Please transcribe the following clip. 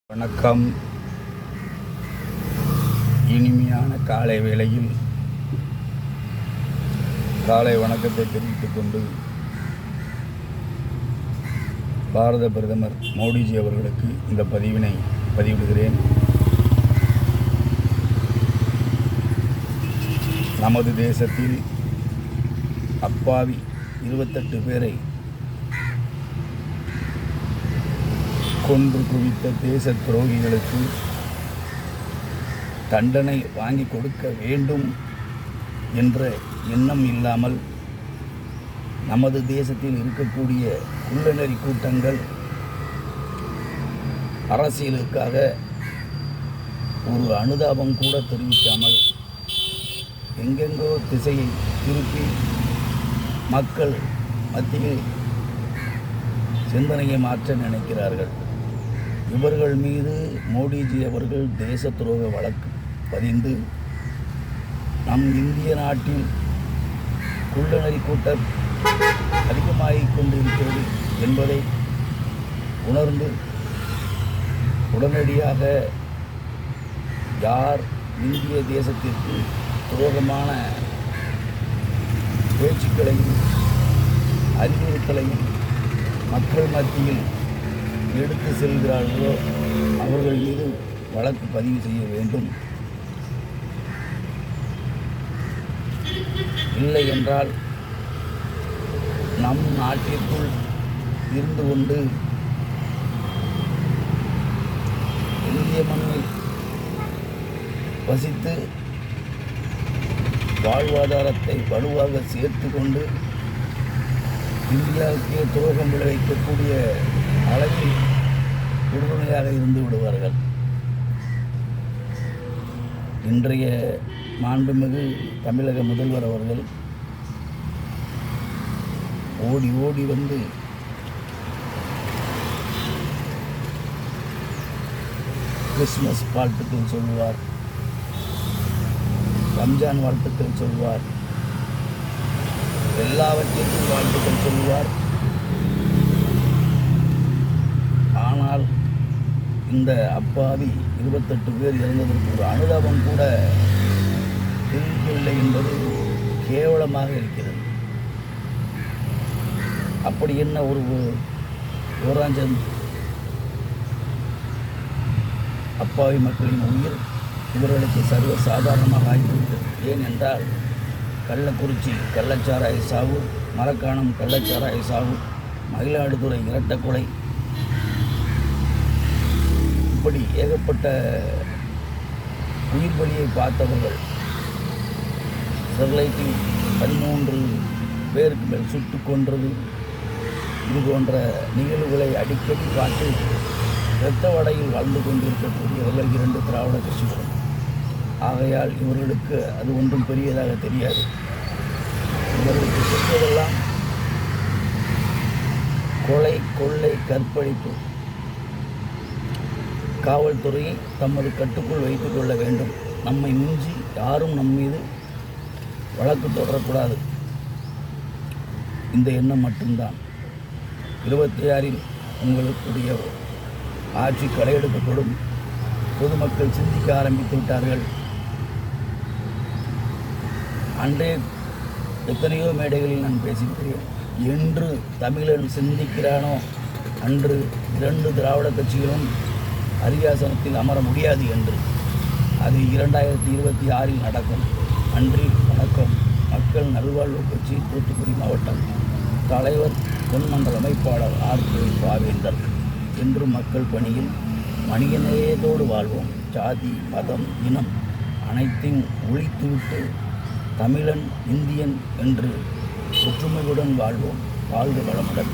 வணக்கம். இனிமையான காலை வேளையில் காலை வணக்கத்தை தெரிவித்துக் கொண்டு பாரத பிரதமர் மோடிஜி அவர்களுக்கு இந்த பதிவினை பதிவிடுகிறேன். நமது தேசத்தில் அப்பாவி 28 பேரை கொன்று குவித்த தேச துரோகிகளுக்கு தண்டனை வாங்கி கொடுக்க வேண்டும் என்ற எண்ணம் இல்லாமல் நமது தேசத்தில் இருக்கக்கூடிய குள்ளநெறி கூட்டங்கள் அரசியலுக்காக ஒரு அனுதாபம் கூட தெரிவிக்காமல் எங்கெங்கோ திசையை திருப்பி மக்கள் மத்தியில் சிந்தனையை மாற்ற நினைக்கிறார்கள். இவர்கள் மீது மோடிஜி அவர்கள் தேச துரோக வழக்கு பதிந்து நம் இந்திய நாட்டில் குள்ளநெறி கூட்டம் அதிகமாகிக் கொண்டிருக்கிறது என்பதை உணர்ந்து உடனடியாக யார் இந்திய தேசத்திற்கு துரோகமான பேச்சுக்களையும் அறிவுறுத்தலையும் மக்கள் மத்தியில் எடுத்து செல்கிறார்களோ அவர்கள் மீது வழக்கு பதிவு செய்ய வேண்டும். இல்லை என்றால் நம் நாட்டிற்குள் இருந்து கொண்டு இந்திய மண்ணில் வசித்து வாழ்வாதாரத்தை வலுவாக சேர்த்து கொண்டு இந்தியாவுக்கே துரோகம் விளைவிக்கக்கூடிய அளவில் உறுதுணையாக இருந்து விடுவார்கள். இன்றைய மாண்புமிகு தமிழக முதல்வர் அவர்கள் ஓடி ஓடி வந்து கிறிஸ்மஸ் வாழ்த்துக்கள் சொல்வார், ரம்ஜான் வாழ்த்துக்கள் சொல்வார், எல்லாவற்றிற்கும் வாழ்த்துக்கள் சொல்வார். ஆனால் இந்த அப்பாவி 28 பேர் இறந்ததற்கு ஒரு அனுதாபம் கூட தெரிவிக்கவில்லை என்பது கேவலமாக இருக்கிறது. அப்படி என்ன ஒரு ஓராஞ்சன் அப்பாவி மக்களின் உயிர் இவர்களுக்கு சர்வ சாதாரணமாக ஆகிவிட்டது. ஏனென்றால் கள்ளக்குறிச்சி கள்ளச்சாராய சாவு, மரக்காணம் கள்ளச்சாராய சாவு, மயிலாடுதுறை இரட்டை கொலை, இப்படி ஏகப்பட்ட உயிர் பலியை பார்த்தவர்கள். ஸ்டெர்லைட்டில் 13 பேருக்கு மேல் சுட்டு கொன்றது, இது போன்ற நிகழ்வுகளை அடிக்கடி பார்த்து இரத்த வடையில் வாழ்ந்து கொண்டிருக்கக்கூடியவர்கள் 2 திராவிட கட்சிகள். ஆகையால் இவர்களுக்கு அது ஒன்றும் பெரியதாக தெரியாது. இவர்களுக்கு சென்றதெல்லாம் கொலை, கொள்ளை, கற்பழிப்பு. காவல்துறையை தமது கட்டுக்குள் வைத்துக் கொள்ள வேண்டும். நம்மை மிஞ்சி யாரும் நம் மீது வழக்கு தொடரக்கூடாது. இந்த எண்ணம் மட்டும்தான். 26இல் உங்களுடைய ஆட்சி களையெடுக்கப்படும். பொதுமக்கள் சிந்திக்க ஆரம்பித்து விட்டார்கள். அன்றே எத்தனையோ மேடைகளில் நான் பேசியிருக்கிறேன். என்று தமிழன் சிந்திக்கிறானோ அன்று 2 திராவிட கட்சிகளும் அரியாசனத்தில் அமர முடியாது என்று. அது 2026இல் நடக்கும். நன்றி, வணக்கம். மக்கள் நல்வாழ்வு கட்சி, தூத்துக்குடி மாவட்டம், தலைவர், பொன்மண்டல அமைப்பாளர் ஆர்.கே. பாவேந்தர். என்று மக்கள் பணியில் மனிதநேயத்தோடு வாழ்வோம். ஜாதி, மதம், இனம் அனைத்தையும் ஒழித்துவிட்டு தமிழன், இந்தியன் என்று ஒற்றுமையுடன் வாழ்வோம். வாழ்க வளமுடன்.